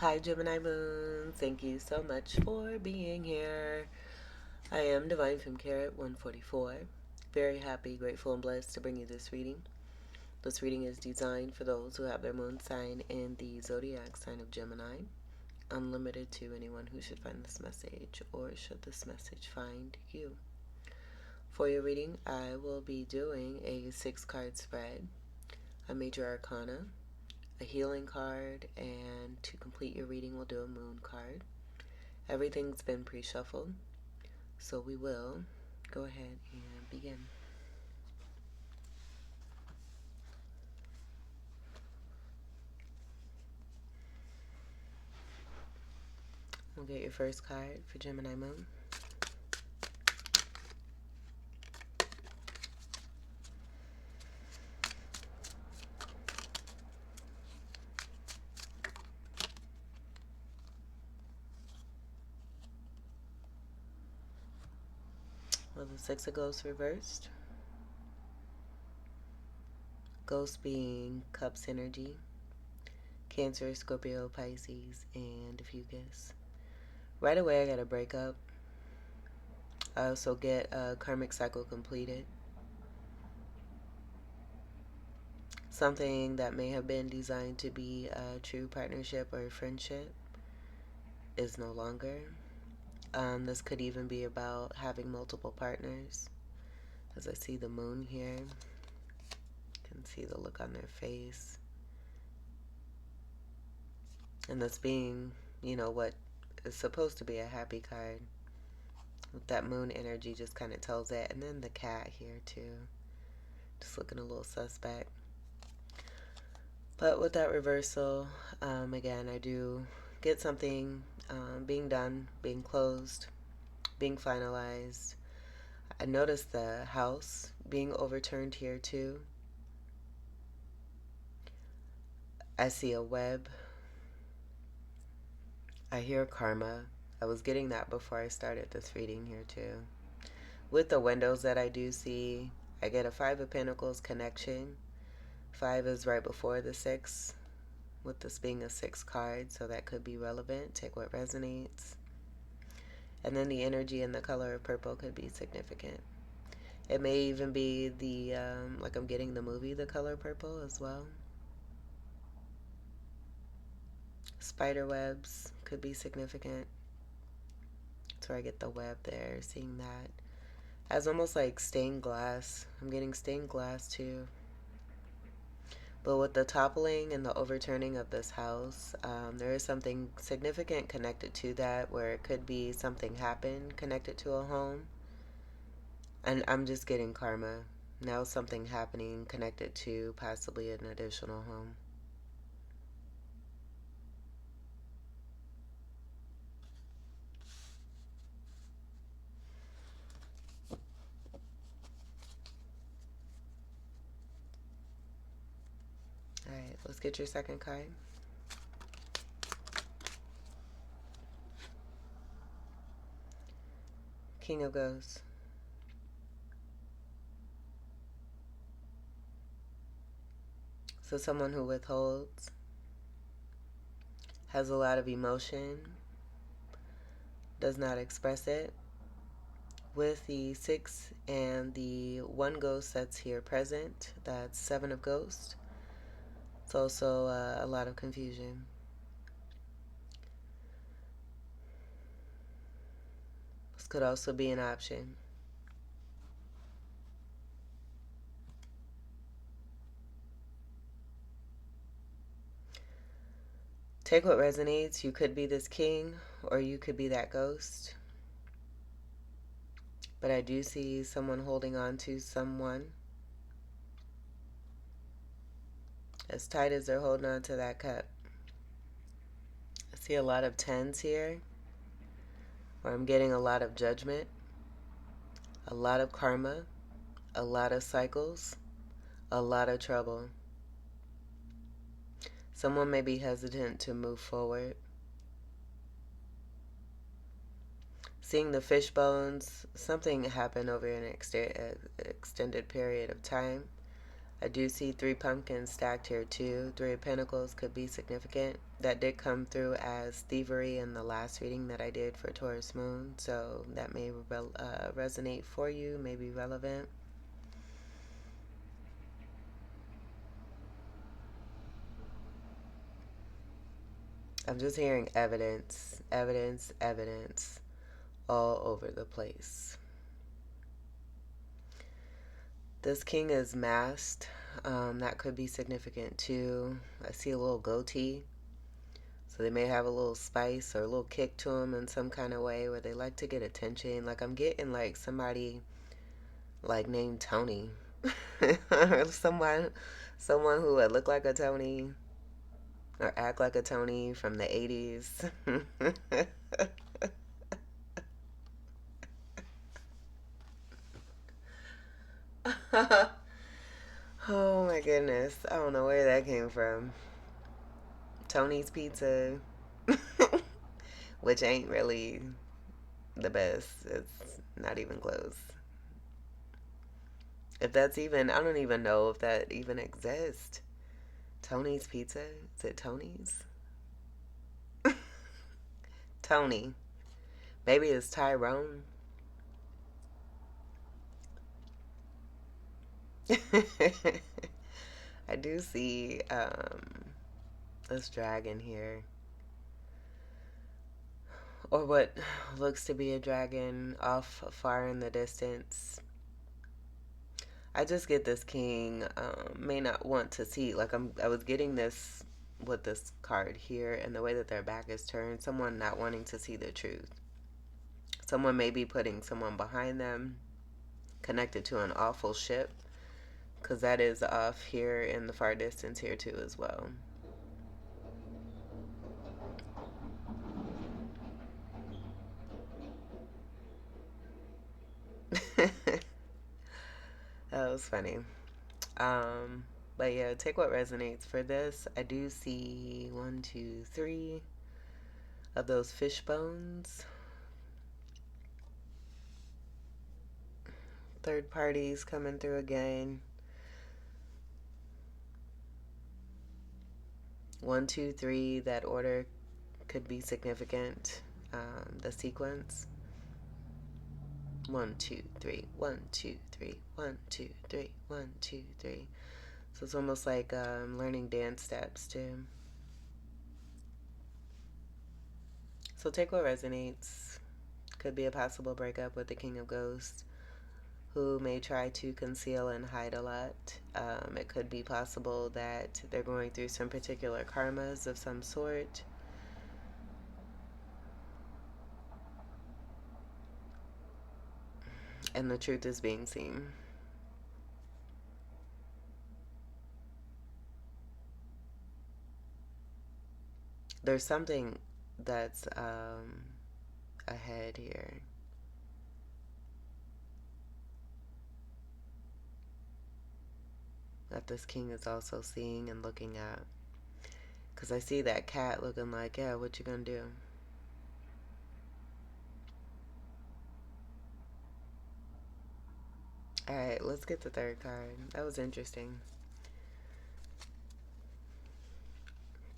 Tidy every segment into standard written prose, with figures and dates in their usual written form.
Hi, Gemini Moon. Thank you so much for being here. I am Divine from Carrot 144. Very happy, grateful, and blessed to bring you this reading. This reading is designed for those who have their moon sign in the zodiac sign of Gemini. Unlimited to anyone who should find this message or should this message find you. For your reading, I will be doing a 6-card spread, a major arcana, a healing card, and to complete your reading, we'll do a moon card. Everything's been pre-shuffled, so we will go ahead and begin. We'll get your first card for Gemini Moon. Well, the Six of Ghosts reversed. Ghost being Cups energy, Cancer, Scorpio, Pisces, and Fucus. Right away, I got a breakup. I also get a karmic cycle completed. Something that may have been designed to be a true partnership or friendship is no longer. This could even be about having multiple partners. As I see the moon here, you can see the look on their face. And this being, what is supposed to be a happy card. That moon energy just kind of tells that. And then the cat here too. Just looking a little suspect. But with that reversal, again, I do get something being done, being closed, being finalized. I noticed the house being overturned here too. I see a web. I hear karma. I was getting that before I started this reading here too. With the windows that I do see, I get a 5 of Pentacles connection. 5 is right before the 6, with this being a 6 card, so that could be relevant. Take what resonates. And then the energy and the color of purple could be significant. It may even be the, like I'm getting the movie The Color Purple as well. Spider webs could be significant. That's where I get the web there, seeing that. As almost like stained glass. I'm getting stained glass too. But with the toppling and the overturning of this house, there is something significant connected to that, where it could be something happened connected to a home. And I'm just getting karma. Now something happening connected to possibly an additional home. Alright, let's get your second card. King of Ghosts. So someone who withholds, has a lot of emotion, does not express it. With the 6 and the 1 ghost that's here present, that's 7 of Ghosts. It's also a lot of confusion. This could also be an option. Take what resonates. You could be this king, or you could be that ghost. But I do see someone holding on to someone as tight as they're holding on to that cup. I see a lot of 10s here, where I'm getting a lot of judgment, a lot of karma, a lot of cycles, a lot of trouble. Someone may be hesitant to move forward. Seeing the fish bones, something happened over an extended period of time. I do see three pumpkins stacked here too. Three of Pentacles could be significant. That did come through as thievery in the last reading that I did for Taurus Moon. So that may resonate for you, may be relevant. I'm just hearing evidence, evidence, evidence all over the place. This king is masked. That could be significant too. I see a little goatee. So they may have a little spice or a little kick to them in some kind of way where they like to get attention. Like I'm getting like somebody like named Tony. someone who would look like a Tony or act like a Tony from the 80s. Oh my goodness. I don't know where that came from. Tony's Pizza, which ain't really the best. It's not even close. If that's even, I don't even know if that even exists. Tony's Pizza? Is it Tony's? Tony. Maybe it's Tyrone. I do see this dragon here. Or what looks to be a dragon off far in the distance. I just get this king may not want to see, like I was getting this with this card here and the way that their back is turned, someone not wanting to see the truth. Someone may be putting someone behind them, connected to an awful ship, because that is off here in the far distance here too as well. That was funny. But yeah, take what resonates. For this, I do see 1, 2, 3 of those fish bones. Third parties coming through again. 1, 2, 3, that order could be significant. The sequence. 1, 2, 3, 1, 2, 3, 1, 2, 3, 1, 2, 3. So it's almost like learning dance steps too. So take what resonates. Could be a possible breakup with the King of Ghosts, who may try to conceal and hide a lot. It could be possible that they're going through some particular karmas of some sort. And the truth is being seen. There's something that's ahead here. That this king is also seeing and looking at. Because I see that cat looking like, yeah, what you gonna do? Alright, let's get the third card. That was interesting.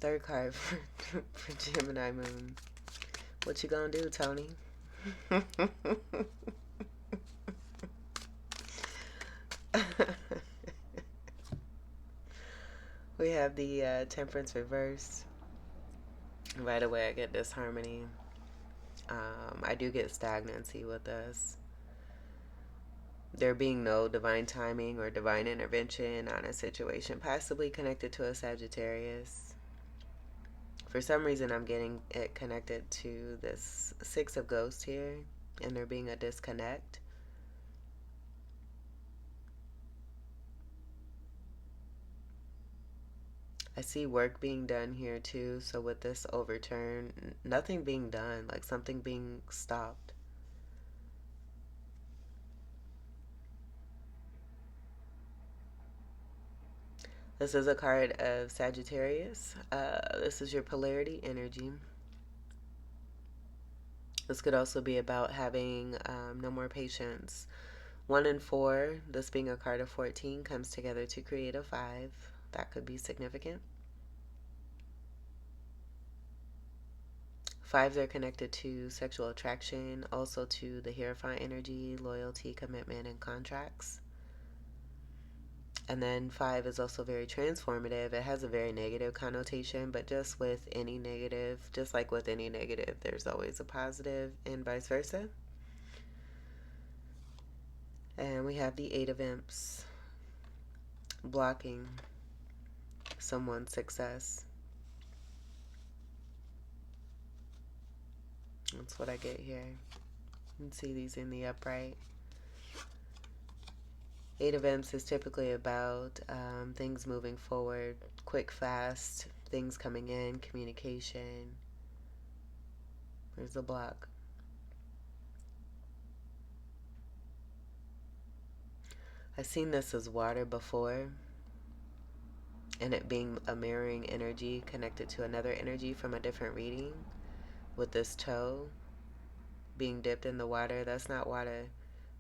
Third card for Gemini Moon. What you gonna do, Tony? We have the Temperance reversed. Right away I get disharmony. I do get stagnancy with this. There being no divine timing or divine intervention on a situation possibly connected to a Sagittarius. For some reason, I'm getting it connected to this Six of Ghosts here, and there being a disconnect. I see work being done here too, so with this overturn, nothing being done, like something being stopped. This is a card of Sagittarius. This is your polarity energy. This could also be about having no more patience 1 and 4, this being a card of 14, comes together to create a 5. That could be significant. 5s are connected to sexual attraction, also to the Hierophant energy, loyalty, commitment, and contracts. And then 5 is also very transformative. It has a very negative connotation, but just with any negative, just like with any negative, there's always a positive and vice versa. And we have the 8 of Imps, blocking someone's success. That's what I get here. You can see these in the upright. 8 of Imps is typically about things moving forward, quick, fast, things coming in, communication. There's a block. I've seen this as water before, and it being a mirroring energy connected to another energy from a different reading, with this toe being dipped in the water. That's not water,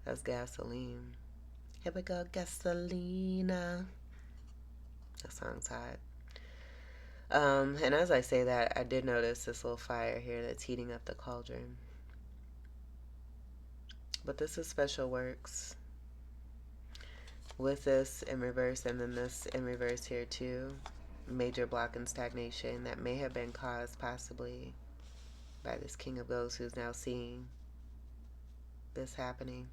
that's gasoline. Here we go, gasolina. That song's hot. And as I say that, I did notice this little fire here that's heating up the cauldron. But this is special works. With this in reverse and then this in reverse here too, major block and stagnation that may have been caused possibly by this King of Ghosts who's now seeing this happening.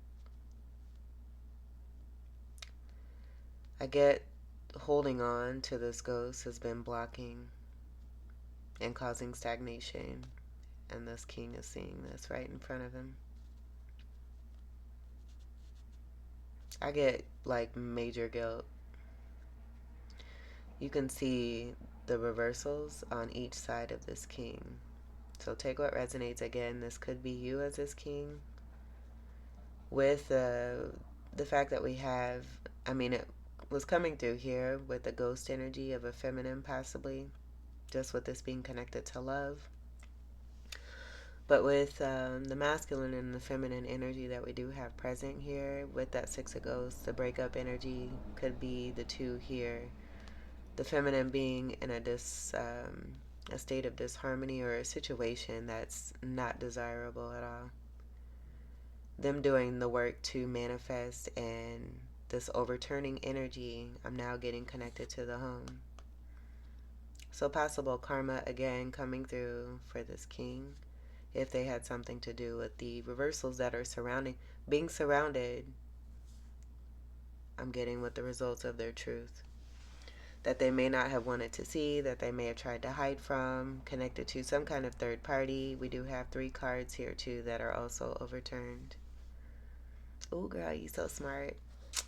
I get holding on to this ghost has been blocking and causing stagnation, and this king is seeing this right in front of him. I get like major guilt. You can see the reversals on each side of this king. So take what resonates. Again, this could be you as this king. With the fact that we have, it was coming through here with the ghost energy of a feminine possibly, just with this being connected to love. But with the masculine and the feminine energy that we do have present here, with that 6 of Ghosts, the breakup energy could be the 2 here. The feminine being in a state of disharmony or a situation that's not desirable at all. Them doing the work to manifest, and this overturning energy, I'm now getting connected to the home. So possible karma again coming through for this king, if they had something to do with the reversals that are being surrounded. I'm getting with the results of their truth that they may not have wanted to see, that they may have tried to hide from, connected to some kind of third party. We do have 3 cards here too that are also overturned. Oh girl, you so smart.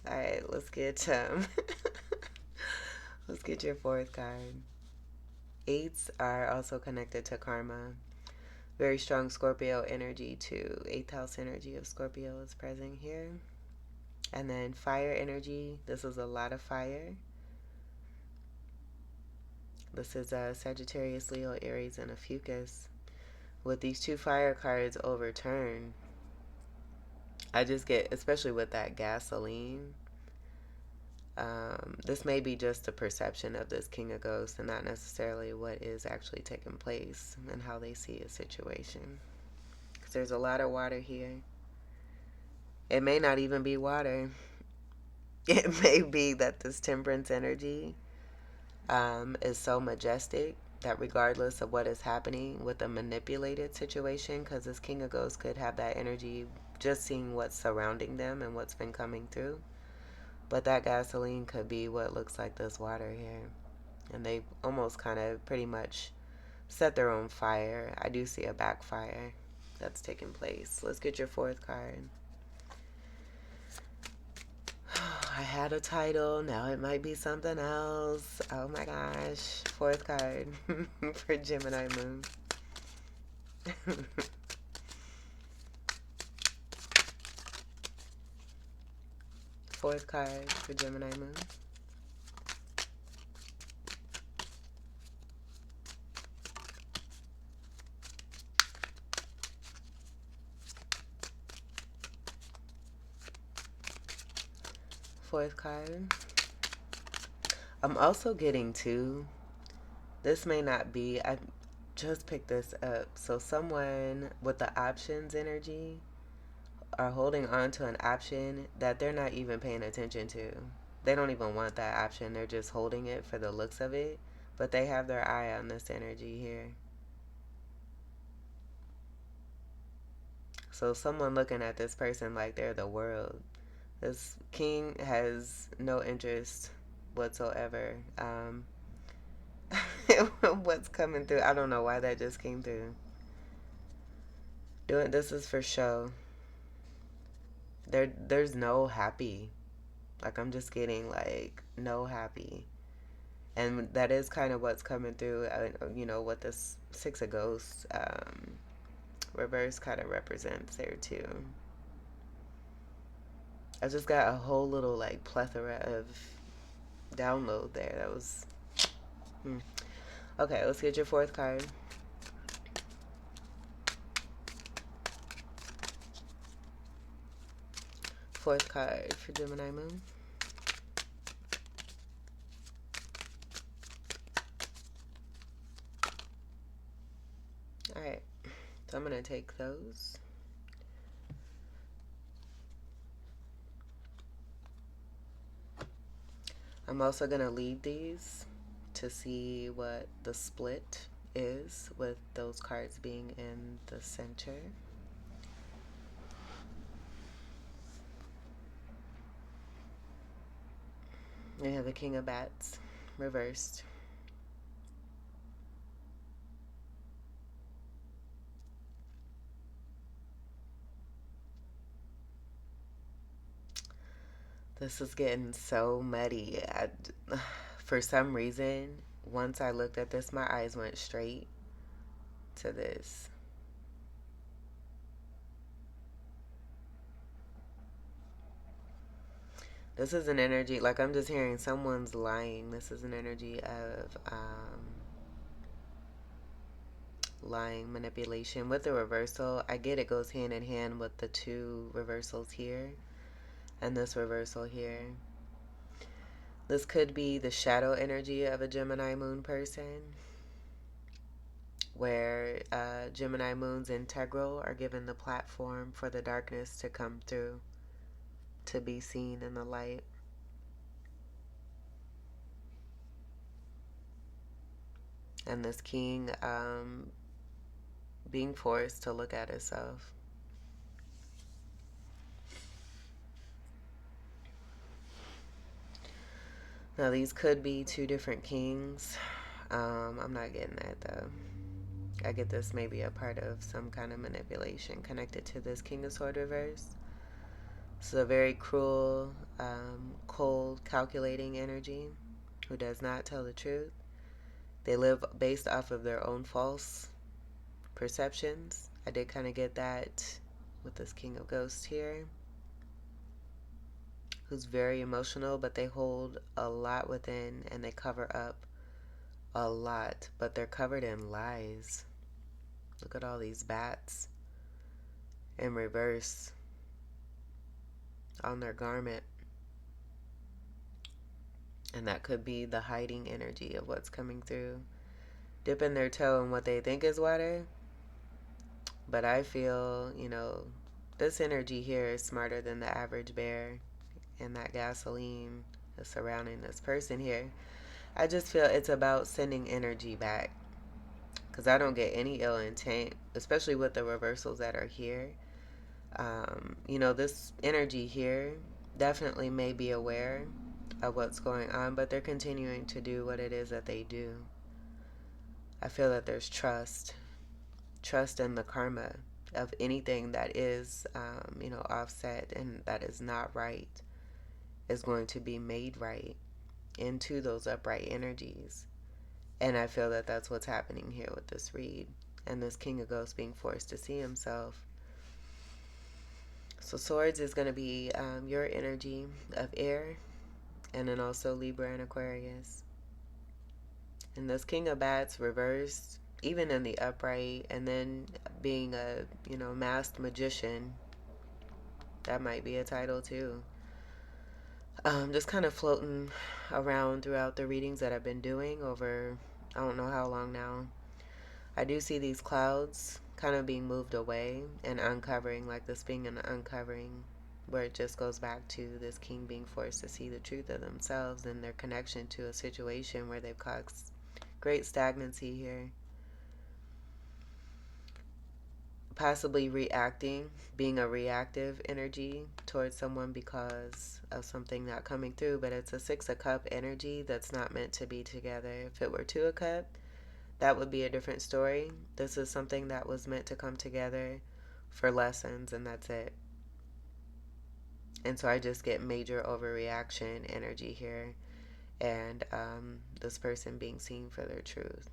All right, let's get let's get your 4th card. 8s are also connected to karma. Very strong Scorpio energy too. 8th house energy of Scorpio is present here. And then fire energy. This is a lot of fire. This is Sagittarius, Leo, Aries, and a Fucus. With these 2 fire cards overturned, I just get, especially with that gasoline, this may be just a perception of this King of Ghosts and not necessarily what is actually taking place and how they see a situation. Because there's a lot of water here. It may not even be water. It may be that this temperance energy is so majestic that regardless of what is happening with a manipulated situation, because this King of Ghosts could have that energy just seeing what's surrounding them and what's been coming through. But that gasoline could be what looks like this water here. And they almost kind of pretty much set their own fire. I do see a backfire that's taking place. Let's get your 4th card. I had a title, now it might be something else. Oh my gosh. 4th card for Gemini Moon. 4th card for Gemini Moon. fourth card. I'm also getting two. This may not be, I just picked this up. So someone with the options energy are holding on to an option that they're not even paying attention to. They don't even want that option. They're just holding it for the looks of it. But they have their eye on this energy here. So someone looking at this person like they're the world. This king has no interest whatsoever. What's coming through? I don't know why that just came through. Doing this is for show. There's no happy. Like I'm just getting like no happy. And that is kind of what's coming through, what this Six of Ghosts reverse kind of represents there too. I just got a whole little like plethora of download there. That was okay. Let's get your fourth card. Fourth card for Gemini Moon. All right, so I'm gonna take those. I'm also gonna leave these to see what the split is with those cards being in the center. We have the King of Bats reversed. This is getting so muddy. For some reason, once I looked at this, my eyes went straight to this. This is an energy, like I'm just hearing someone's lying. This is an energy of lying, manipulation. With the reversal, I get it goes hand in hand with the two reversals here and this reversal here. This could be the shadow energy of a Gemini moon person, where Gemini moons integral are given the platform for the darkness to come through, to be seen in the light. And this king being forced to look at himself. Now these could be two different kings. I'm not getting that though. I get this may be a part of some kind of manipulation connected to this King of Swords reverse. This is a very cruel, cold, calculating energy who does not tell the truth. They live based off of their own false perceptions. I did kind of get that with this King of Ghosts here, who's very emotional, but they hold a lot within and they cover up a lot, but they're covered in lies. Look at all these bats in reverse on their garment. And that could be the hiding energy of what's coming through. Dipping their toe in what they think is water. But I feel, this energy here is smarter than the average bear. And that gasoline is surrounding this person here. I just feel it's about sending energy back. Because I don't get any ill intent, especially with the reversals that are here. This energy here definitely may be aware of what's going on, but they're continuing to do what it is that they do. I feel that there's trust in the karma of anything that is, offset and that is not right is going to be made right into those upright energies. And I feel that that's what's happening here with this read and this King of Ghosts being forced to see himself. So Swords is going to be your energy of air, and then also Libra and Aquarius. And this King of Bats reversed, even in the upright, and then being a, masked magician. That might be a title too. Just kind of floating around throughout the readings that I've been doing over I don't know how long now. I do see these clouds kind of being moved away and uncovering, like this being an uncovering, where it just goes back to this king being forced to see the truth of themselves and their connection to a situation where they've caused great stagnancy here. Possibly reacting, being a reactive energy towards someone because of something not coming through, but it's a Six of Cup energy that's not meant to be together. If it were Two of Cup, that would be a different story. This is something that was meant to come together for lessons, and that's it. And so I just get major overreaction energy here, and this person being seen for their truth.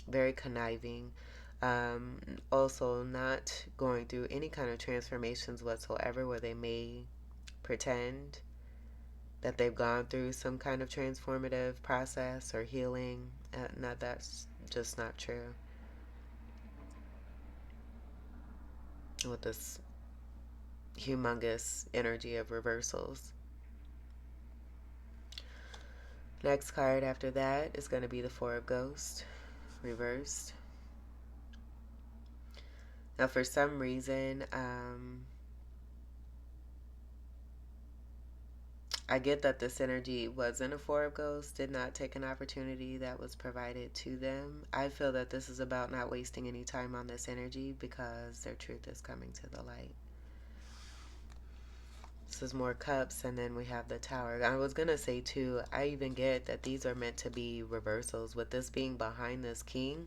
Very conniving. Also, not going through any kind of transformations whatsoever where they may pretend that they've gone through some kind of transformative process or healing. No, that's just not true. With this humongous energy of reversals. Next card after that is going to be the Four of Ghosts, reversed. Now, for some reason, I get that this energy wasn't a Four of Ghosts, did not take an opportunity that was provided to them. I feel that this is about not wasting any time on this energy because their truth is coming to the light. This is more cups, and then we have the Tower. I was going to say, too, I even get that these are meant to be reversals. With this being behind this king,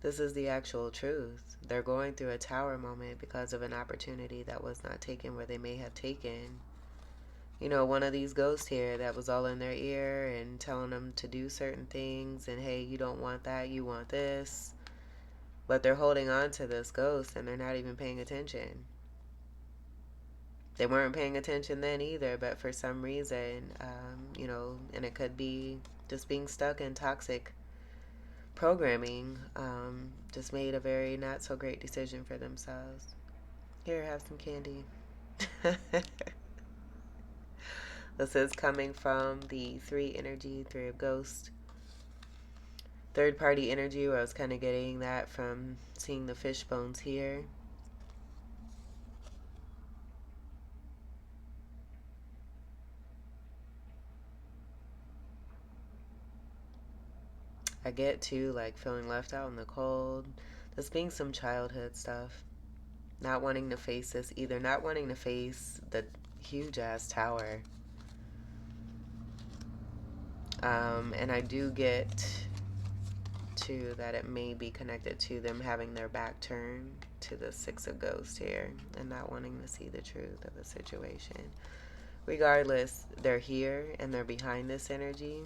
this is the actual truth. They're going through a Tower moment because of an opportunity that was not taken where they may have taken, you know, one of these ghosts here that was all in their ear and telling them to do certain things and, hey, you don't want that, you want this. But they're holding on to this ghost and they're not even paying attention. They weren't paying attention then either, but for some reason, you know, and it could be just being stuck in toxic programming, just made a very not so great decision for themselves. Here, have some candy. This is coming from the Three energy, Three of Ghosts. Third party energy, where I was kind of getting that from seeing the fish bones here. I get too, like, feeling left out in the cold. This being some childhood stuff. Not wanting to face this either. Not wanting to face the huge ass tower. And I do get too that it may be connected to them having their back turned to the Six of Ghosts here and not wanting to see the truth of the situation. Regardless, they're here and they're behind this energy.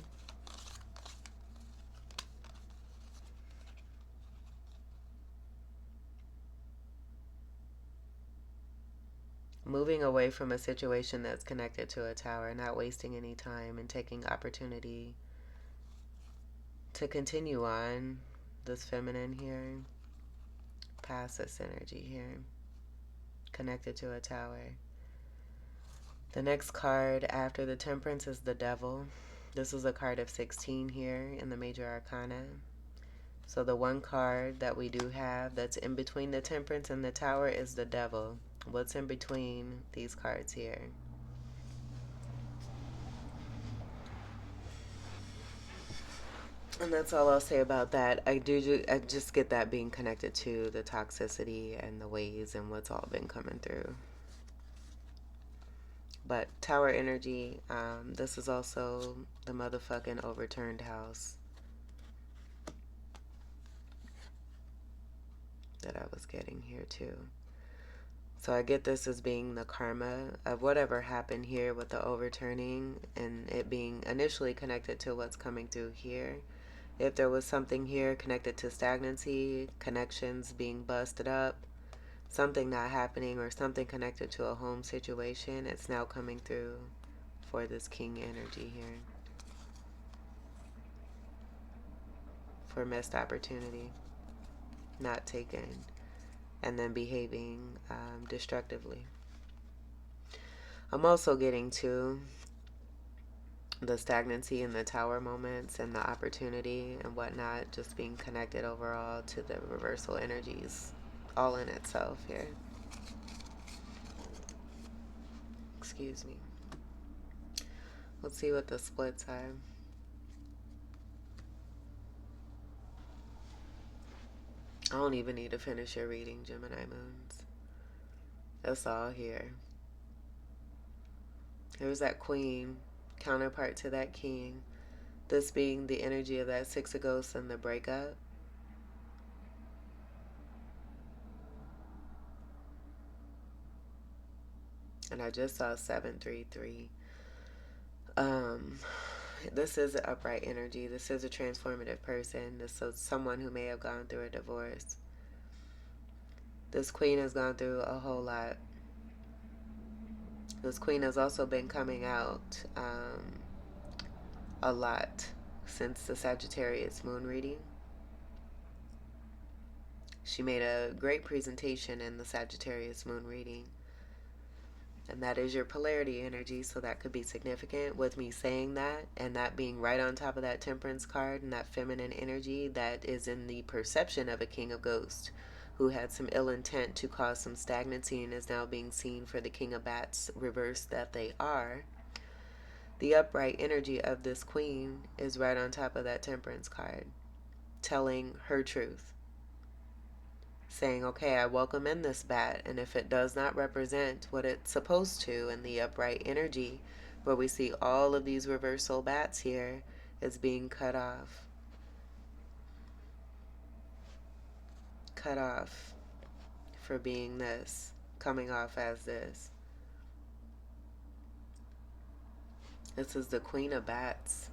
Moving away from a situation that's connected to a tower, not wasting any time and taking opportunity to continue on this feminine here, past this energy here, connected to a tower. The next card after the Temperance is the Devil. This is a card of 16 here in the Major Arcana. So the one card that we do have that's in between the Temperance and the Tower is the Devil. What's in between these cards here? And that's all I'll say about that. I just get that being connected to the toxicity and the ways and what's all been coming through. But Tower energy, this is also the motherfucking overturned house that I was getting here too. So I get this as being the karma of whatever happened here with the overturning and it being initially connected to what's coming through here. If there was something here connected to stagnancy, connections being busted up, something not happening, or something connected to a home situation, it's now coming through for this king energy here. For missed opportunity, not taken, and then behaving destructively. I'm also getting to the stagnancy and the tower moments and the opportunity and whatnot, just being connected overall to the reversal energies all in itself here. Excuse me. Let's see what the splits are. I don't even need to finish your reading, Gemini moons. It's all here. Here's that queen, counterpart to that king. This being the energy of that Six of Ghosts and the breakup. And I just saw 733. This is an upright energy. This is a transformative person. This is someone who may have gone through a divorce. This queen has gone through a whole lot. This queen has also been coming out a lot since the Sagittarius moon reading. She made a great presentation in the Sagittarius moon reading. And that is your polarity energy, so that could be significant with me saying that, and that being right on top of that Temperance card and that feminine energy that is in the perception of a King of Ghosts who had some ill intent to cause some stagnancy and is now being seen for the King of Bats reverse that they are. The upright energy of this queen is right on top of that Temperance card, telling her truth. Saying, okay, I welcome in this bat, and if it does not represent what it's supposed to in the upright energy, where we see all of these reversal bats here, is being cut off. Cut off for being this, coming off as this. This is the Queen of Bats.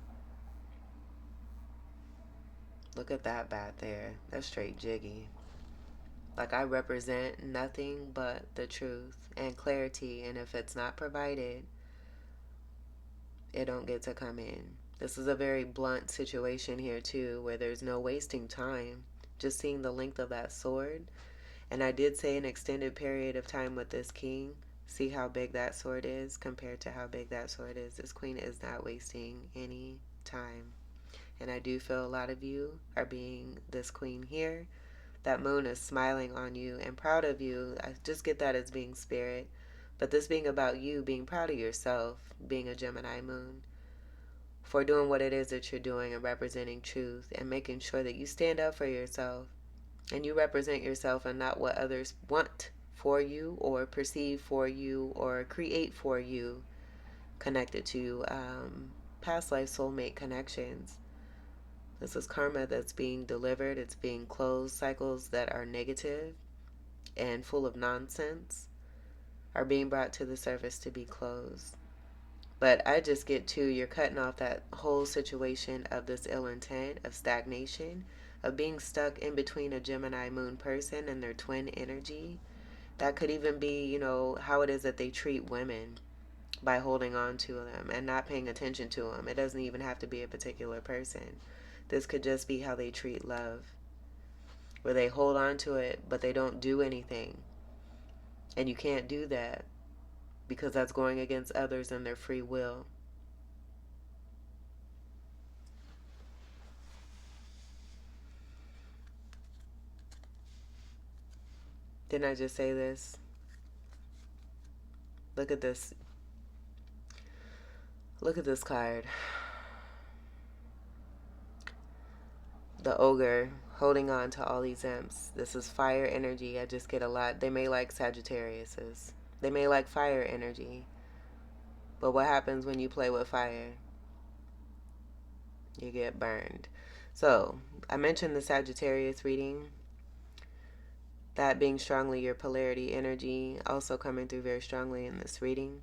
Look at that bat there. That's straight jiggy. Like, I represent nothing but the truth and clarity, and if it's not provided, it don't get to come in. This is a very blunt situation here too, where there's no wasting time. Just seeing the length of that sword, and I did say an extended period of time with this king. See how big that sword is compared to how big that sword is. This queen is not wasting any time. And I do feel a lot of you are being this queen here. That moon is smiling on you and proud of you. I just get that as being spirit. But this being about you, being proud of yourself, being a Gemini moon, for doing what it is that you're doing and representing truth and making sure that you stand up for yourself and you represent yourself and not what others want for you or perceive for you or create for you, connected to past life soulmate connections. This is karma that's being delivered. It's being closed. Cycles that are negative and full of nonsense are being brought to the surface to be closed. But I just get to, you're cutting off that whole situation of this ill intent, of stagnation, of being stuck in between a Gemini moon person and their twin energy. That could even be, how it is that they treat women by holding on to them and not paying attention to them. It doesn't even have to be a particular person. This could just be how they treat love, where they hold on to it, but they don't do anything. And you can't do that because that's going against others and their free will. Didn't I just say this? Look at this. Look at this card. The ogre holding on to all these imps. This is fire energy. I just get a lot. They may like Sagittariuses. They may like fire energy. But what happens when you play with fire? You get burned. So, I mentioned the Sagittarius reading. That being strongly your polarity energy, also coming through very strongly in this reading.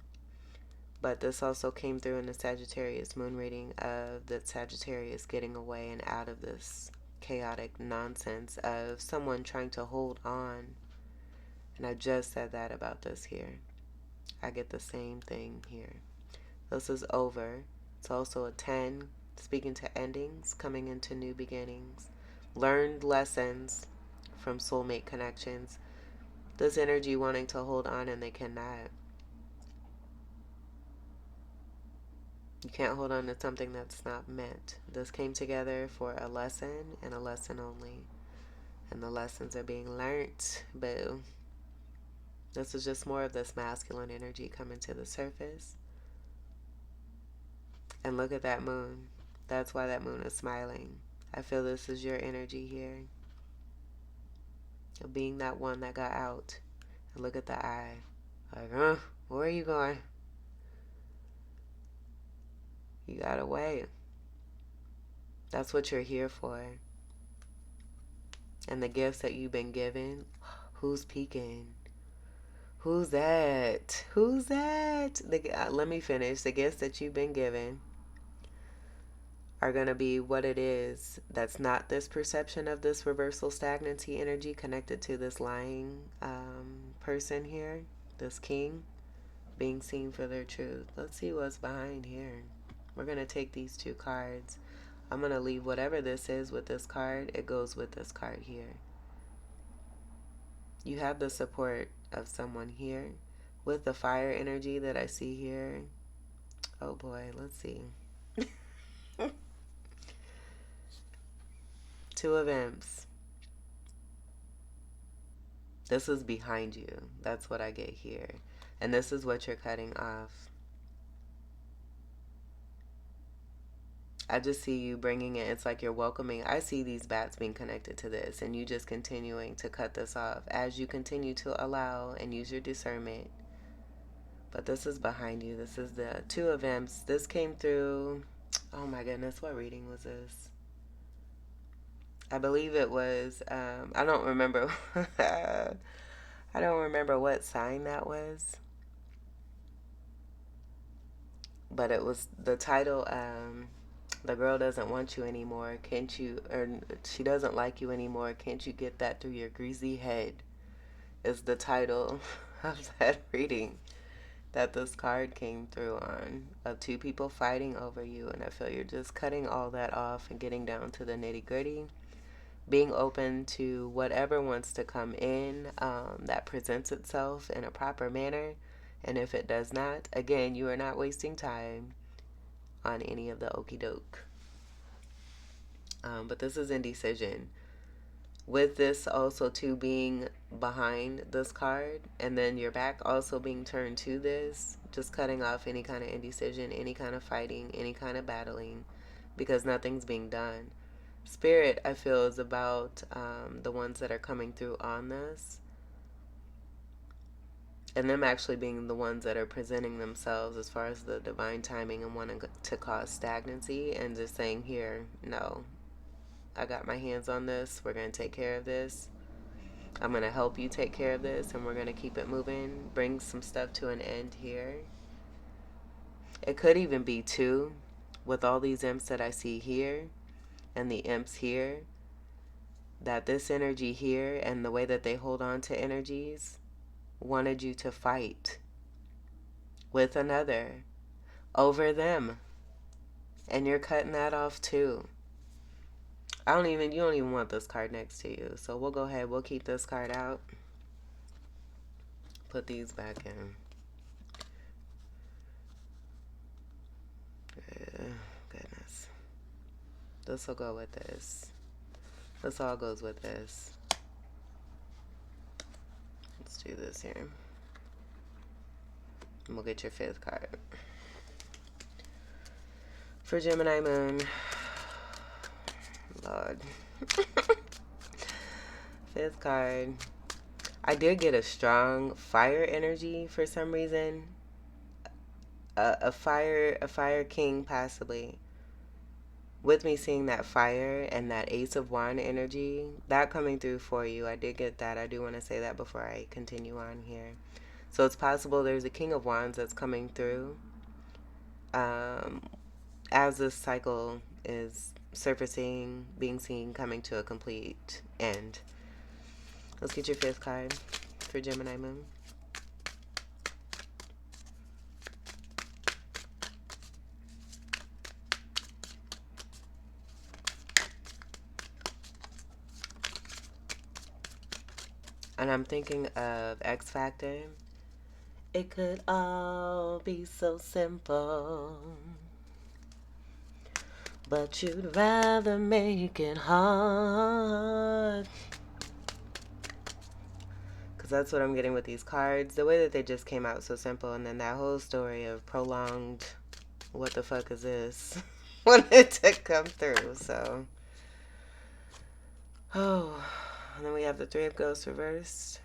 But this also came through in the Sagittarius moon reading of the Sagittarius getting away and out of this chaotic nonsense of someone trying to hold on. And I just said that about this here. I get the same thing here. This is over. It's also a 10, speaking to endings, coming into new beginnings. Learned lessons from soulmate connections. This energy wanting to hold on and they cannot. You can't hold on to something that's not meant. This came together for a lesson and a lesson only. And the lessons are being learnt. Boo. This is just more of this masculine energy coming to the surface. And look at that moon. That's why that moon is smiling. I feel this is your energy here. Of being that one that got out. And look at the eye. Like, where are you going? You got away. That's what you're here for. And the gifts that you've been given, who's peeking? Who's that? Who's that? Let me finish. The gifts that you've been given are going to be what it is that's not this perception of this reversal stagnancy energy connected to this lying person here, this king, being seen for their truth. Let's see what's behind here. We're going to take these two cards. I'm going to leave whatever this is with this card. It goes with this card here. You have the support of someone here with the fire energy that I see here. Oh boy, let's see. Two of Imps. This is behind you. That's what I get here. And this is what you're cutting off. I just see you bringing it. It's like you're welcoming. I see these bats being connected to this, and you just continuing to cut this off as you continue to allow and use your discernment. But this is behind you. This is the Two of Imps. This came through. Oh my goodness, what reading was this? I believe it was. I don't remember. I don't remember what sign that was. But it was the title. The girl doesn't want you anymore. Can't you? Or she doesn't like you anymore. Can't you get that through your greasy head? Is the title of that reading that this card came through on, of two people fighting over you. And I feel you're just cutting all that off and getting down to the nitty gritty, being open to whatever wants to come in that presents itself in a proper manner. And if it does not, again, you are not wasting time on any of the okie doke. But this is indecision. With this also too being behind this card, and then your back also being turned to this, just cutting off any kind of indecision, any kind of fighting, any kind of battling, because nothing's being done. Spirit, I feel, is about the ones that are coming through on this, and them actually being the ones that are presenting themselves as far as the divine timing and wanting to cause stagnancy, and just saying, here, no, I got my hands on this. We're going to take care of this. I'm going to help you take care of this, and we're going to keep it moving. Bring some stuff to an end here. It could even be two, with all these imps that I see here and the imps here, that this energy here and the way that they hold on to energies wanted you to fight with another over them. And you're cutting that off too. You don't even want this card next to you. So we'll go ahead, we'll keep this card out. Put these back in. Goodness. This will go with this. This all goes with this. Let's do this here. And we'll get your fifth card. For Gemini Moon. Lord. Fifth card. I did get a strong fire energy for some reason. A fire king possibly. With me seeing that fire and that Ace of Wand energy, that coming through for you. I did get that. I do want to say that before I continue on here. So it's possible there's a King of Wands that's coming through. As this cycle is surfacing, being seen, coming to a complete end. Let's get your fifth card for Gemini Moon. And I'm thinking of X Factor. It could all be so simple. but you'd rather make it hard. Because that's what I'm getting with these cards. The way that they just came out so simple, and then that whole story of prolonged, what the fuck is this? wanted to come through, so. Oh, and then we have the Three of Ghosts reversed.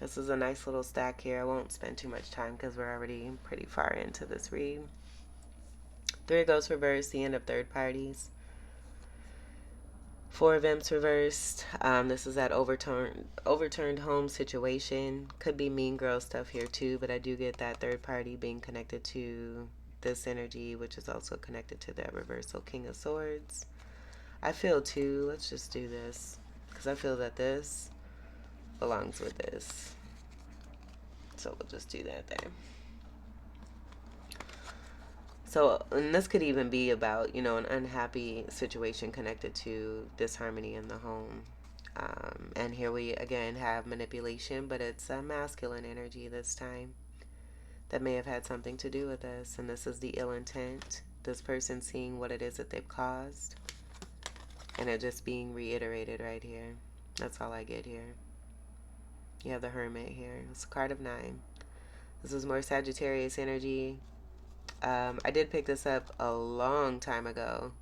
This is a nice little stack here. I won't spend too much time because we're already pretty far into this read. Three of Ghosts reversed, the end of third parties. Four of Imps reversed. This is that overturned home situation. Could be mean girl stuff here too, but I do get that third party being connected to this energy, which is also connected to that reversal King of Swords. I feel too, let's just do this, because I feel that this belongs with this. So we'll just do that there. So, and this could even be about, you know, an unhappy situation connected to disharmony in the home. And here we again have manipulation, but it's a masculine energy this time that may have had something to do with this. And this is the ill intent. This person seeing what it is that they've caused, and it just being reiterated right here. That's all I get here. You have the Hermit here. It's a card of 9. This is more Sagittarius energy. I did pick this up a long time ago,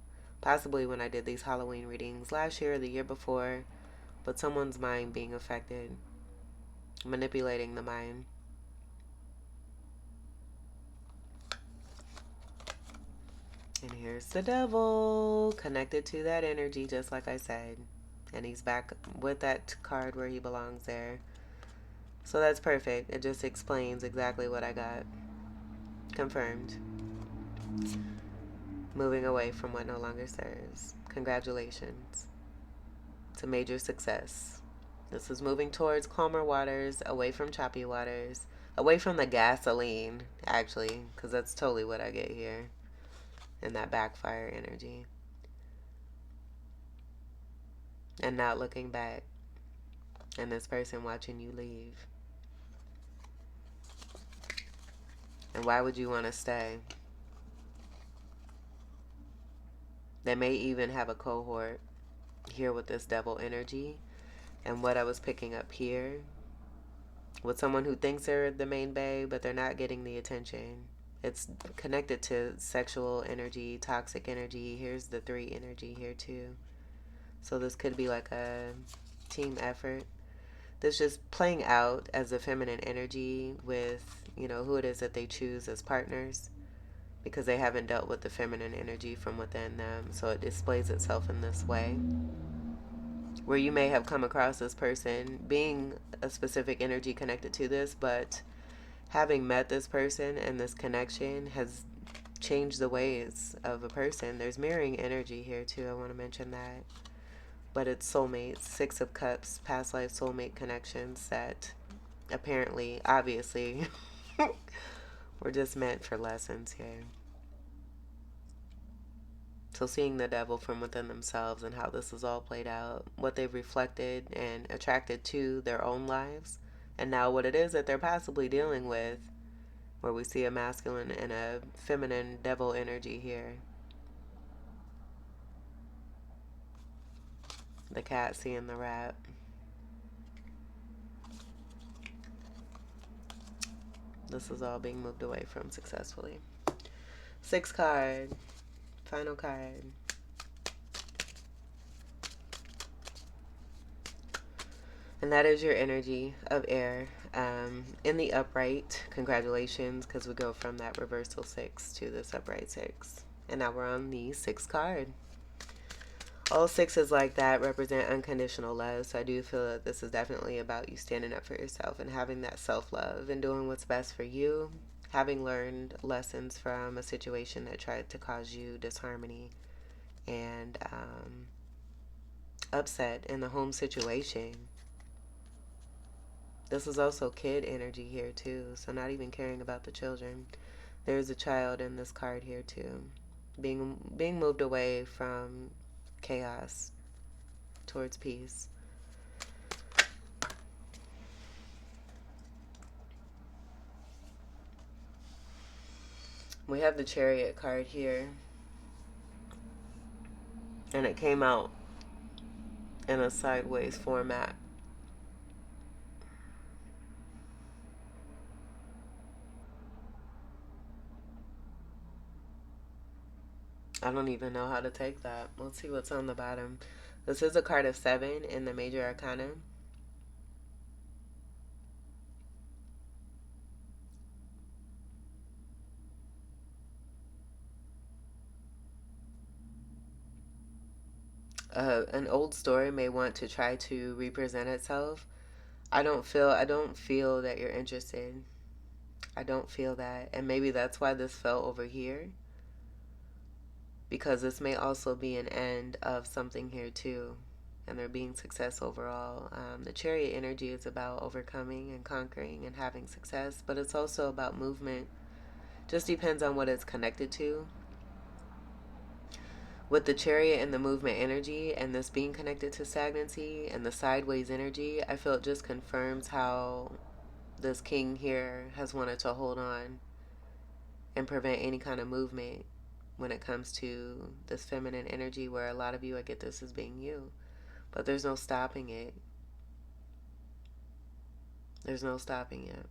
possibly when I did these Halloween readings last year or the year before, but someone's mind being affected, manipulating the mind. And here's the Devil, connected to that energy, just like I said. And he's back with that card where he belongs there. So that's perfect. It just explains exactly what I got. Confirmed. Moving away from what no longer serves. Congratulations. It's a major success. This is moving towards calmer waters, away from choppy waters, away from the gasoline, actually, because that's totally what I get here. And that backfire energy. And not looking back. And this person watching you leave. And why would you want to stay? They may even have a cohort here with this Devil energy. And what I was picking up here, with someone who thinks they're the main bae, but they're not getting the attention. It's connected to sexual energy, toxic energy. Here's the 3 energy here too. So this could be like a team effort. This just playing out as a feminine energy with, you know, who it is that they choose as partners, because they haven't dealt with the feminine energy from within them. So it displays itself in this way, where you may have come across this person being a specific energy connected to this, but having met this person and this connection has changed the ways of a person. There's mirroring energy here too, I want to mention that. But it's soulmates, 6 of Cups, past life soulmate connections that apparently, obviously, were just meant for lessons here. So seeing the Devil from within themselves and how this is all played out, what they've reflected and attracted to their own lives, and now what it is that they're possibly dealing with, where we see a masculine and a feminine Devil energy here. The cat seeing the rat. This is all being moved away from successfully. 6th card. Final card. And that is your energy of air. In the upright, congratulations, because we go from that reversal 6 to this upright 6. And now we're on the 6th card. All 6s like that represent unconditional love, so I do feel that this is definitely about you standing up for yourself and having that self-love and doing what's best for you, having learned lessons from a situation that tried to cause you disharmony and upset in the home situation. This is also kid energy here too, so not even caring about the children. There's a child in this card here too, being moved away from chaos towards peace. We have the Chariot card here. and it came out in a sideways format. I don't even know how to take that. Let's see what's on the bottom. This is a card of 7 in the Major Arcana. An old story may want to try to represent itself. I don't feel that you're interested. I don't feel that. And maybe that's why this fell over here. Because this may also be an end of something here too. And there being success overall. The chariot energy is about overcoming and conquering and having success, but it's also about movement. Just depends on what it's connected to. With the chariot and the movement energy and this being connected to stagnancy and the sideways energy, I feel it just confirms how this king here has wanted to hold on and prevent any kind of movement when it comes to this feminine energy, where a lot of you, I get this as being you, but there's no stopping it. There's no stopping it.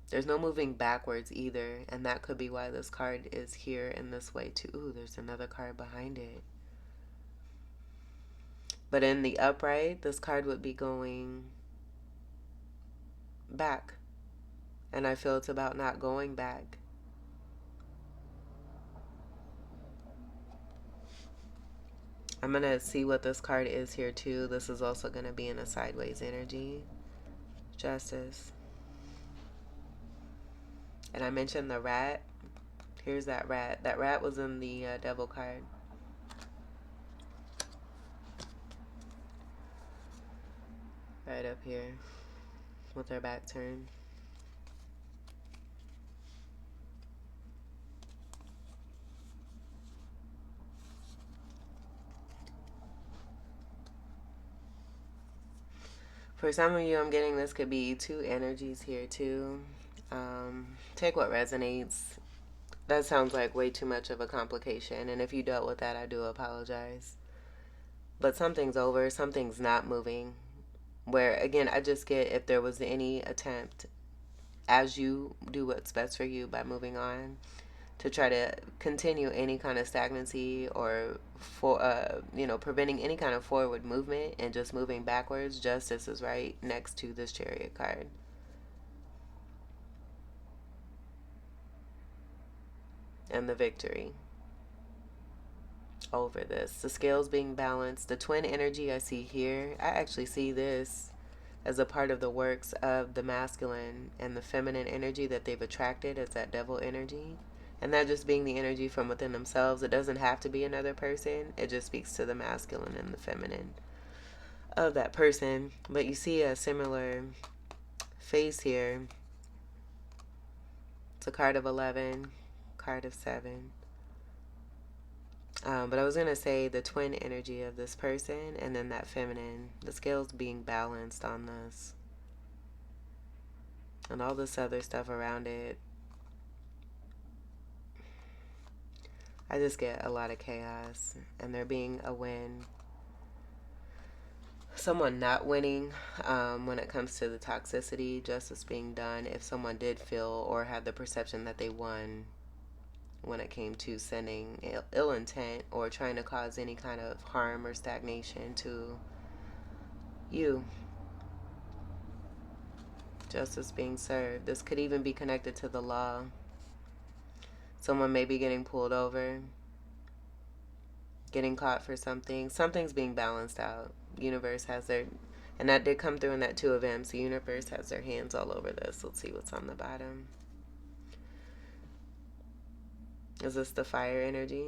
There's no moving backwards either, and that could be why this card is here in this way too. Ooh, there's another card behind it. But in the upright, this card would be going back. And I feel it's about not going back. I'm going to see what this card is here too. This is also going to be in a sideways energy. Justice. And I mentioned the rat. Here's that rat. That rat was in the devil card. Right up here with her back turned. For some of you, I'm getting this could be 2 energies here too. Take what resonates. That sounds like way too much of a complication, and if you dealt with that, I do apologize. But something's over, something's not moving. Where, again, I just get if there was any attempt, as you do what's best for you by moving on, to try to continue any kind of stagnancy or preventing any kind of forward movement and just moving backwards. Justice is right next to this chariot card. And the victory over this. The scales being balanced. The twin energy I see here, I actually see this as a part of the works of the masculine and the feminine energy that they've attracted as that devil energy. And that just being the energy from within themselves. It doesn't have to be another person. It just speaks to the masculine and the feminine of that person. But you see a similar face here. It's a card of 11, card of 7. But I was going to say the twin energy of this person and then that feminine. The scales being balanced on this. And all this other stuff around it. I just get a lot of chaos. And there being a win. Someone not winning when it comes to the toxicity. Justice being done if someone did feel or had the perception that they won when it came to sending ill intent or trying to cause any kind of harm or stagnation to you. Justice being served. This could even be connected to the law. Someone may be getting pulled over, getting caught for something. Something's being balanced out. Universe has their, and that did come through in that 2 of M's. The universe has their hands all over this. Let's see what's on the bottom. Is this the fire energy?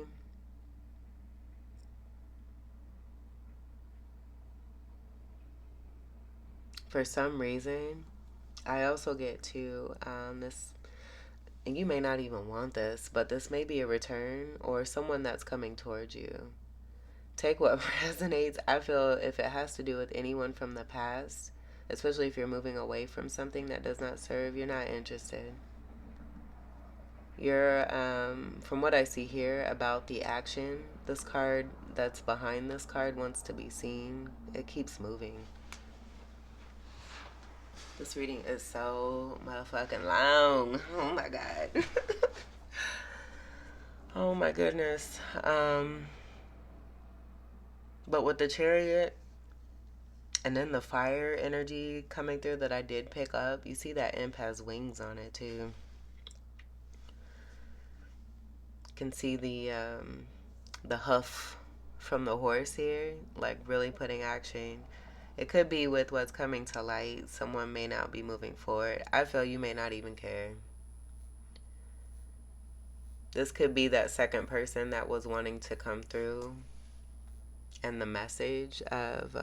For some reason, I also get to this, and you may not even want this, but this may be a return or someone that's coming towards you. Take what resonates. I feel if it has to do with anyone from the past, especially if you're moving away from something that does not serve, you're not interested. You're, from what I see here about the action, this card, that's behind this card wants to be seen. It keeps moving. This reading is so motherfucking long. Oh my god. Oh my goodness. But with the Chariot and then the fire energy coming through that I did pick up, you see that imp has wings on it too. You can see the hoof from the horse here, like really putting action. It could be with what's coming to light. Someone may not be moving forward. I feel you may not even care. This could be that second person that was wanting to come through, and the message of,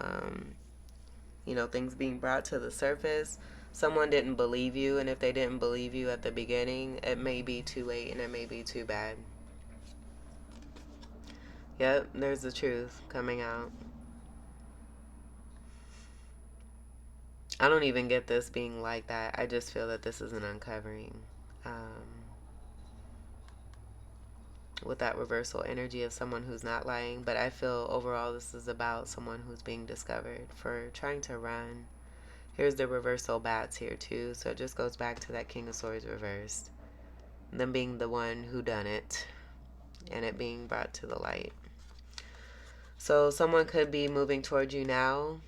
things being brought to the surface. Someone didn't believe you, and if they didn't believe you at the beginning, it may be too late and it may be too bad. Yep, there's the truth coming out. I don't even get this being like that. I just feel that this is an uncovering. With that reversal energy of someone who's not lying. But I feel overall this is about someone who's being discovered for trying to run. Here's the reversal bats here too. So it just goes back to that King of Swords reversed. Them being the one who done it. And it being brought to the light. So someone could be moving towards you now,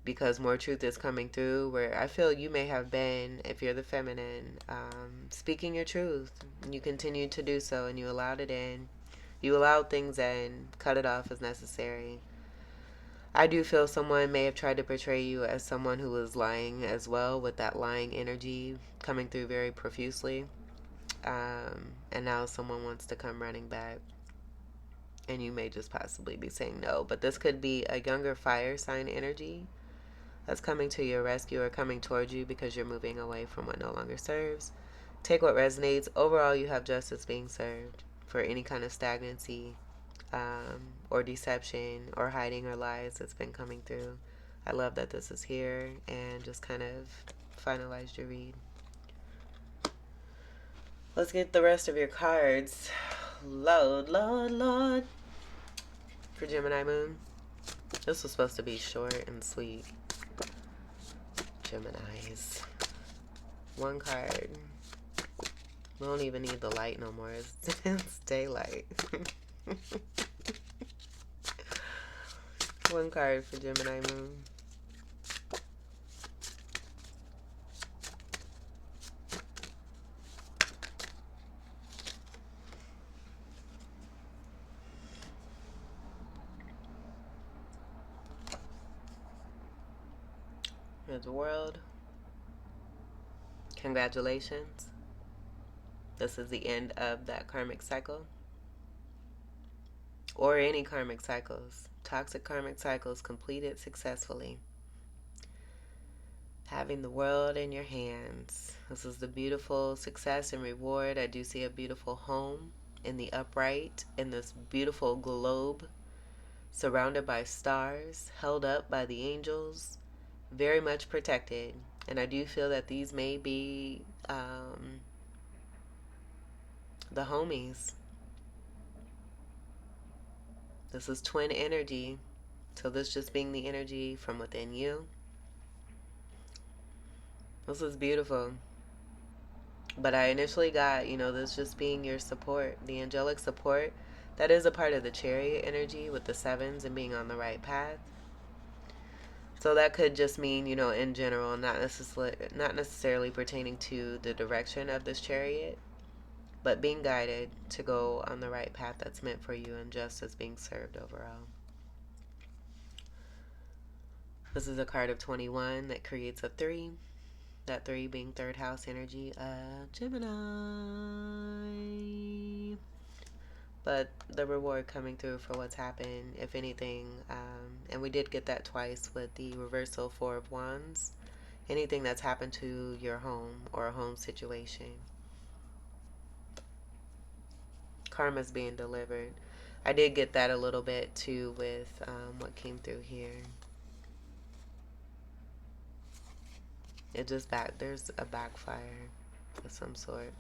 because more truth is coming through, where I feel you may have been, if you're the feminine, speaking your truth. You continued to do so and you allowed it in. You allowed things in, cut it off as necessary. I do feel someone may have tried to portray you as someone who was lying as well, with that lying energy coming through very profusely. And now someone wants to come running back. And you may just possibly be saying no. But this could be a younger fire sign energy that's coming to your rescue or coming towards you because you're moving away from what no longer serves. Take what resonates. Overall, you have justice being served for any kind of stagnancy or deception or hiding or lies that's been coming through. I love that this is here and just kind of finalized your read. Let's get the rest of your cards. Lord, for Gemini Moon. This was supposed to be short and sweet. Geminis. One card. We don't even need the light no more. It's daylight. One card for Gemini Moon. Here's the world. Congratulations. This is the end of that karmic cycle. Or any karmic cycles. Toxic karmic cycles completed successfully. Having the world in your hands. This is the beautiful success and reward. I do see a beautiful home in the upright, in this beautiful globe, surrounded by stars, held up by the angels, very much protected. And I do feel that these may be the homies. This is twin energy. So this just being the energy from within you. This is beautiful. But I initially got, this just being your support, the angelic support. That is a part of the Chariot energy with the sevens and being on the right path. So that could just mean, in general, not necessarily pertaining to the direction of this Chariot, but being guided to go on the right path that's meant for you and justice being served overall. This is a card of 21 that creates a 3. That 3 being third house energy of Gemini. But the reward coming through for what's happened, if anything, and we did get that twice with the reversal 4 of Wands. Anything that's happened to your home or a home situation. Karma's being delivered. I did get that a little bit too with what came through here. It just there's a backfire of some sort.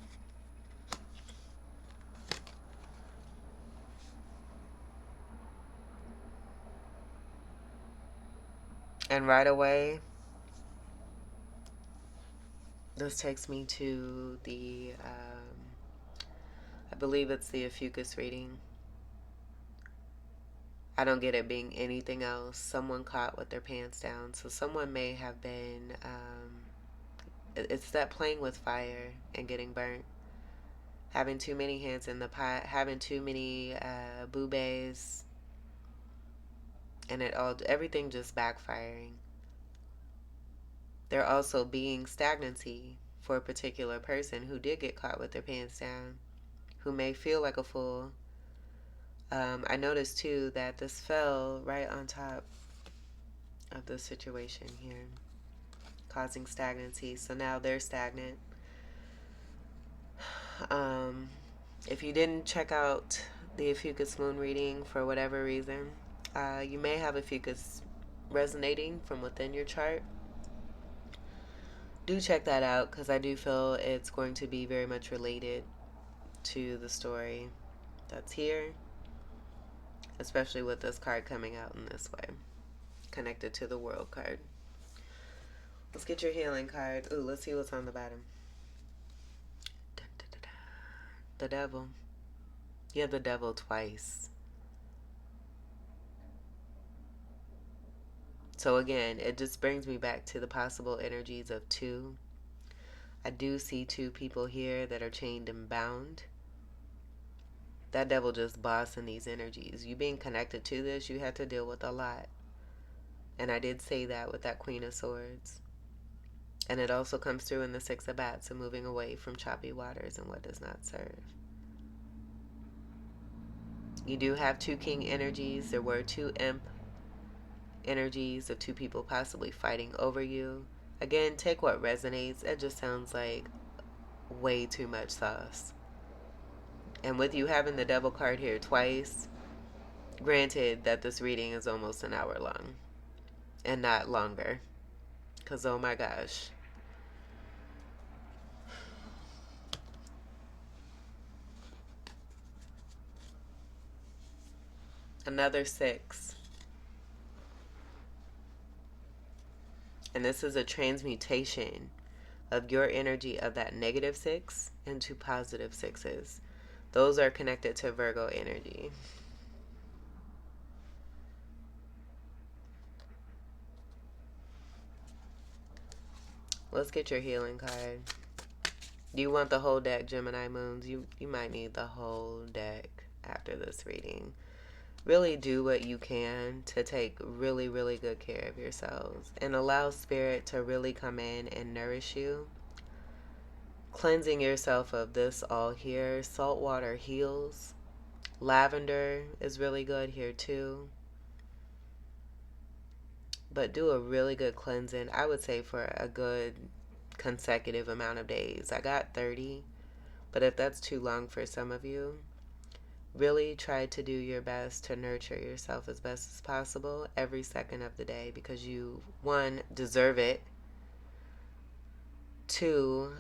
And right away, this takes me to the, I believe it's the Ophiuchus reading. I don't get it being anything else. Someone caught with their pants down. So someone may have been, it's that playing with fire and getting burnt. Having too many hands in the pot, having too many boobies, and everything just backfiring. There also being stagnancy for a particular person who did get caught with their pants down, who may feel like a fool. I noticed too that this fell right on top of the situation here, causing stagnancy. So now they're stagnant. Um, if you didn't check out the Ophiuchus moon reading for whatever reason, you may have Ophiuchus resonating from within your chart. Do check that out because I do feel it's going to be very much related to the story that's here, especially with this card coming out in this way, connected to the World card. Let's get your healing card. Ooh, let's see what's on the bottom. Dun, dun, dun, dun. The Devil. You have the Devil twice. So again, it just brings me back to the possible energies of two. I do see two people here that are chained and bound. That Devil just bossing these energies. You being connected to this, you have to deal with a lot. And I did say that with that Queen of Swords. And it also comes through in the Six of Bats, so moving away from choppy waters and what does not serve. You do have two King energies. There were two Imp energies of two people possibly fighting over you. Again, take what resonates. It just sounds like way too much sauce. And with you having the Devil card here twice, granted that this reading is almost an hour long and not longer. Because, oh my gosh. Another 6. And this is a transmutation of your energy of that negative 6 into positive 6s. Those are connected to Virgo energy. Let's get your healing card. Do you want the whole deck, Gemini Moons? You might need the whole deck after this reading. Really do what you can to take really, really good care of yourselves and allow Spirit to really come in and nourish you. Cleansing yourself of this all here. Salt water heals. Lavender is really good here too. But do a really good cleansing, I would say, for a good consecutive amount of days. I got 30, but if that's too long for some of you, really try to do your best to nurture yourself as best as possible every second of the day, because you, one, deserve it. Two,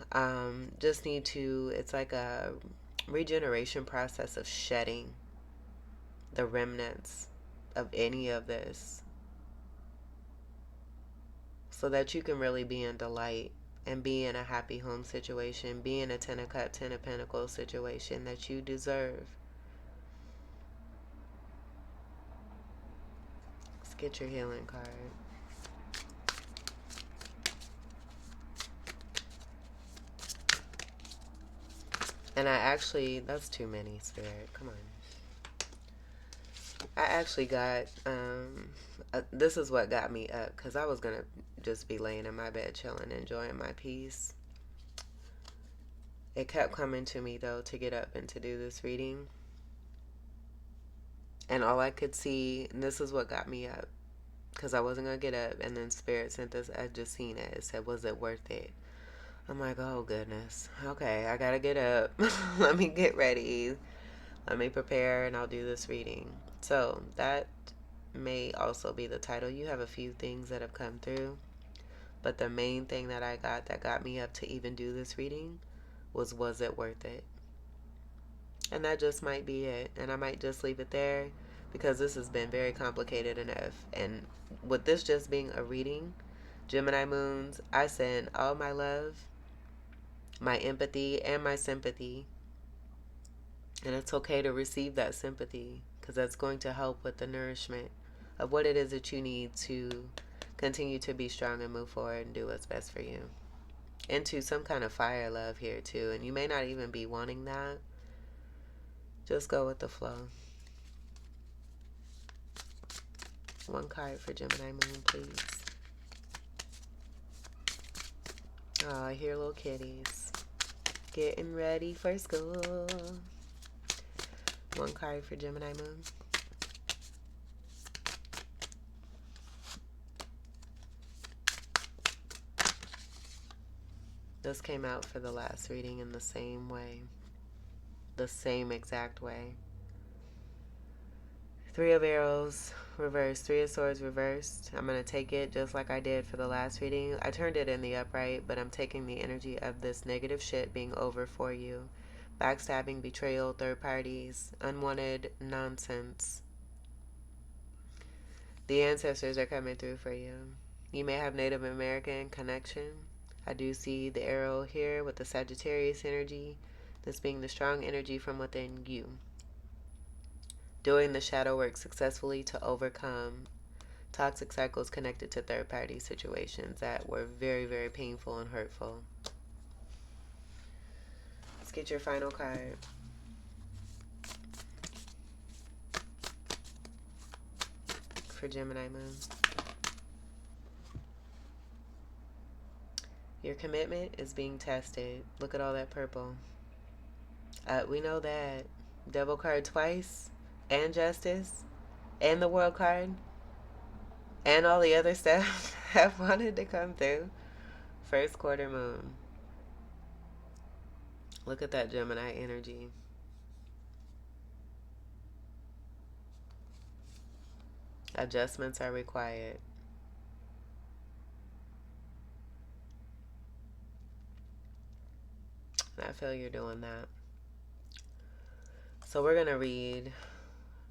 just need to, it's like a regeneration process of shedding the remnants of any of this so that you can really be in delight and be in a happy home situation, be in a 10 of Cups, 10 of Pentacles situation that you deserve. Let's get your healing card. And I actually, that's too many, Spirit. Come on. I actually got, this is what got me up, because I was going to just be laying in my bed chilling, enjoying my peace. It kept coming to me, though, to get up and to do this reading. And all I could see, and this is what got me up, because I wasn't going to get up, and then Spirit sent this, I just seen it. It said, was it worth it? I'm like, oh, goodness. Okay, I got to get up. Let me get ready. Let me prepare, and I'll do this reading. So that may also be the title. You have a few things that have come through, but the main thing that I got that got me up to even do this reading was it worth it? And that just might be it. And I might just leave it there. because this has been very complicated enough. And with this just being a reading, Gemini moons, I send all my love, my empathy, and my sympathy. And it's okay to receive that sympathy because that's going to help with the nourishment of what it is that you need to continue to be strong and move forward and do what's best for you. Into some kind of fire love here too. And you may not even be wanting that. Just go with the flow. One card for Gemini moon, please. Oh, I hear little kitties getting ready for school. One card for Gemini moon. This came out for the last reading in the same way. The same exact way. Three of Arrows reversed. Three of Swords reversed. I'm going to take it just like I did for the last reading. I turned it in the upright, but I'm taking the energy of this negative shit being over for you. Backstabbing, betrayal, third parties, unwanted nonsense. The ancestors are coming through for you. You may have Native American connection. I do see the arrow here with the Sagittarius energy. This being the strong energy from within you. Doing the shadow work successfully to overcome toxic cycles connected to third party situations that were very, very painful and hurtful. Let's get your final card. For Gemini moon. Your commitment is being tested. Look at all that purple. We know that. Devil card twice. And Justice. And the World card. And all the other stuff have wanted to come through. First quarter moon. Look at that Gemini energy. Adjustments are required. And I feel you're doing that. So we're going to read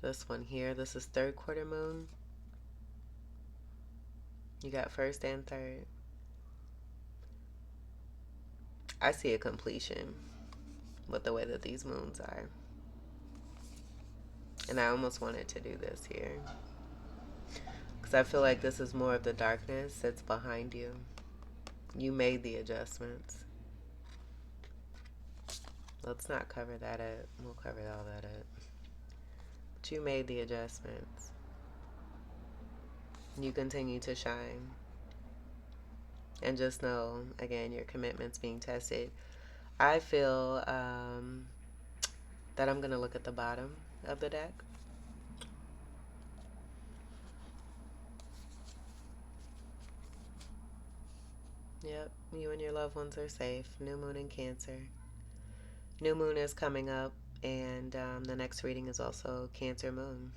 this one here. This is third quarter moon. You got first and third. I see a completion with the way that these moons are. And I almost wanted to do this here. Because I feel like this is more of the darkness that's behind you. You made the adjustments. Let's not cover that up. We'll cover all that up. But you made the adjustments. You continue to shine. And just know, again, your commitment's being tested. I feel that I'm going to look at the bottom of the deck. Yep, you and your loved ones are safe. New moon in Cancer. New moon is coming up, and the next reading is also Cancer moon.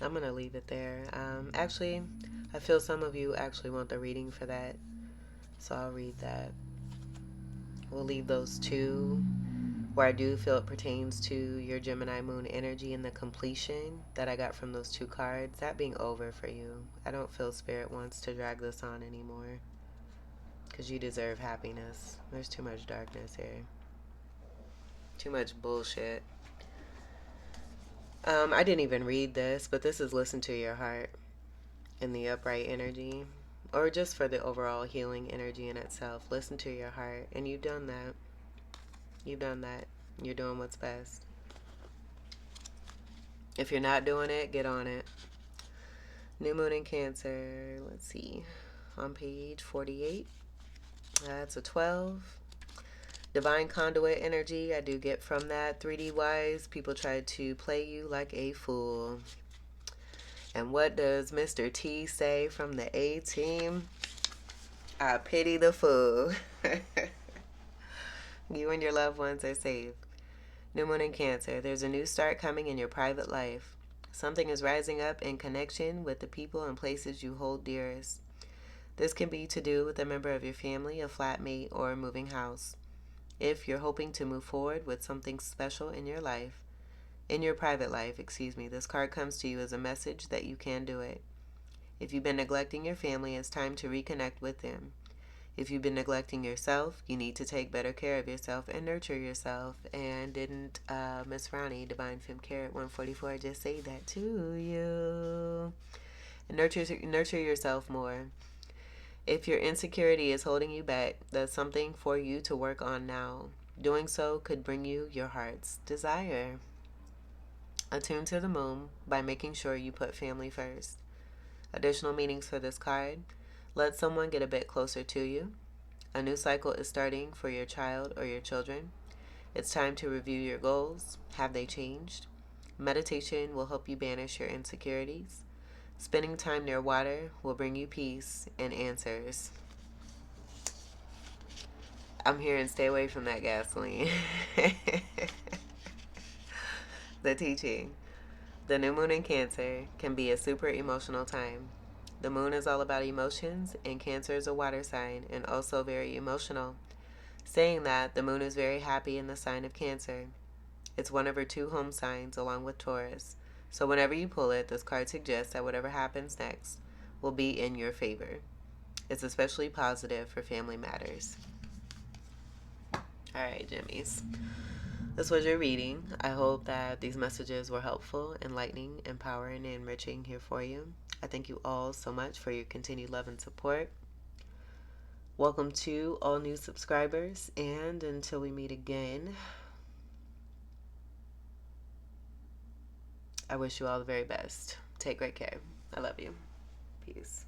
I'm going to leave it there. Actually, I feel some of you actually want the reading for that, so I'll read that. We'll leave those two where I do feel it pertains to your Gemini moon energy and the completion that I got from those two cards. That being over for you. I don't feel Spirit wants to drag this on anymore because you deserve happiness. There's too much darkness here. Too much bullshit. I didn't even read this, but this is listen to your heart and the upright energy, or just for the overall healing energy in itself. Listen to your heart, and you've done that. You've done that. You're doing what's best. If you're not doing it, get on it. New moon in Cancer. Let's see. On page 48. That's a 12. Divine conduit energy, I do get from that. 3D wise, people try to play you like a fool. And what does Mr. T say from the A team? I pity the fool. You and your loved ones are safe. New moon in Cancer, there's a new start coming in your private life. Something is rising up in connection with the people and places you hold dearest. This can be to do with a member of your family, a flatmate, or a moving house. If you're hoping to move forward with something special in your life, in your private life, this card comes to you as a message that you can do it. If you've been neglecting your family, it's time to reconnect with them. If you've been neglecting yourself, you need to take better care of yourself and nurture yourself. And didn't Miss Ronnie, Divine Femme Carrot 144, just say that to you? And nurture yourself more. If your insecurity is holding you back, that's something for you to work on now. Doing so could bring you your heart's desire. Attune to the moon by making sure you put family first. Additional meanings for this card: let someone get a bit closer to you. A new cycle is starting for your child or your children. It's time to review your goals. Have they changed? Meditation will help you banish your insecurities. Spending time near water will bring you peace and answers. I'm hearing stay away from that gasoline. The teaching. The new moon in Cancer can be a super emotional time. The moon is all about emotions, and Cancer is a water sign and also very emotional. Saying that, the moon is very happy in the sign of Cancer. It's one of her 2 home signs along with Taurus. So whenever you pull it, this card suggests that whatever happens next will be in your favor. It's especially positive for family matters. Alright, Jimmies. This was your reading. I hope that these messages were helpful, enlightening, empowering, and enriching here for you. I thank you all so much for your continued love and support. Welcome to all new subscribers, and until we meet again, I wish you all the very best. Take great care. I love you. Peace.